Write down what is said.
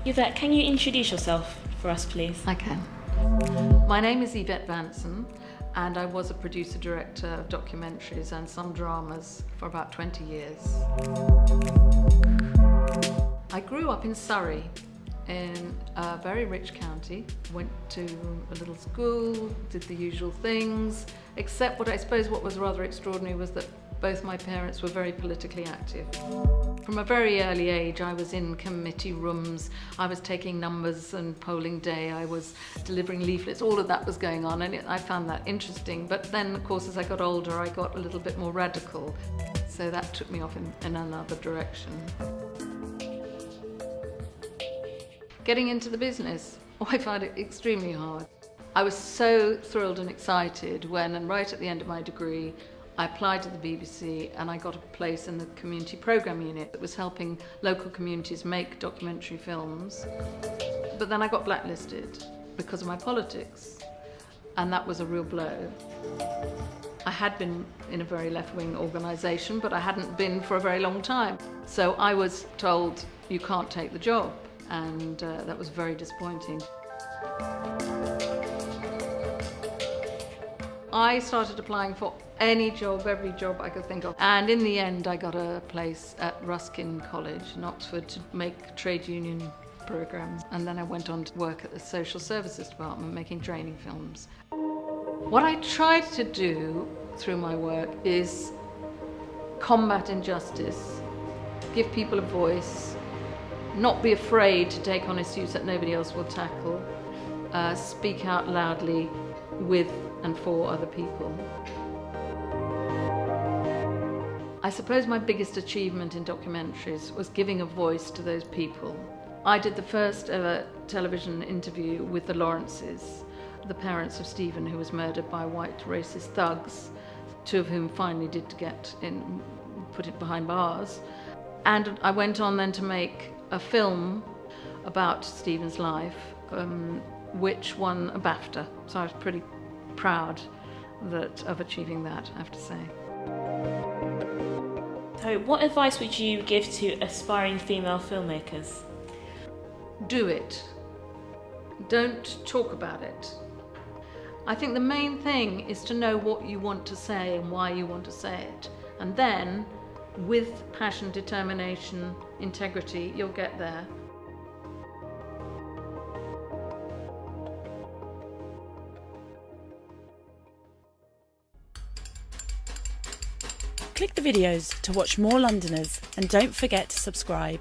Yvette, can you introduce yourself for us, please? I can. My name is Yvette Vanson, and I was a producer-director of documentaries and some dramas for about 20 years. I grew up in Surrey, in a very rich county. Went to a little school, did the usual things, except what was rather extraordinary was that both my parents were very politically active. From a very early age, I was in committee rooms, I was taking numbers and polling day, I was delivering leaflets, all of that was going on, and I found that interesting. But then, of course, as I got older, I got a little bit more radical, so that took me off in another direction. Getting into the business, I found it extremely hard. I was so thrilled and excited when, and right at the end of my degree, I applied to the BBC and I got a place in the community programme unit that was helping local communities make documentary films. But then I got blacklisted because of my politics, and that was a real blow. I had been in a very left-wing organisation, but I hadn't been for a very long time. So I was told, you can't take the job, and that was very disappointing. I started applying for any job, every job I could think of. And in the end, I got a place at Ruskin College in Oxford to make trade union programmes. And then I went on to work at the Social Services Department, making training films. What I tried to do through my work is combat injustice, give people a voice, not be afraid to take on issues that nobody else will tackle, speak out loudly with and for other people. I suppose my biggest achievement in documentaries was giving a voice to those people. I did the first ever television interview with the Lawrences, the parents of Stephen, who was murdered by white racist thugs, two of whom finally did get put it behind bars. And I went on then to make a film about Stephen's life, which won a BAFTA. So I was pretty proud of achieving that, I have to say. So what advice would you give to aspiring female filmmakers? Do it. Don't talk about it. I think the main thing is to know what you want to say and why you want to say it. And then, with passion, determination, integrity, you'll get there. Click the videos to watch more Londoners, and don't forget to subscribe.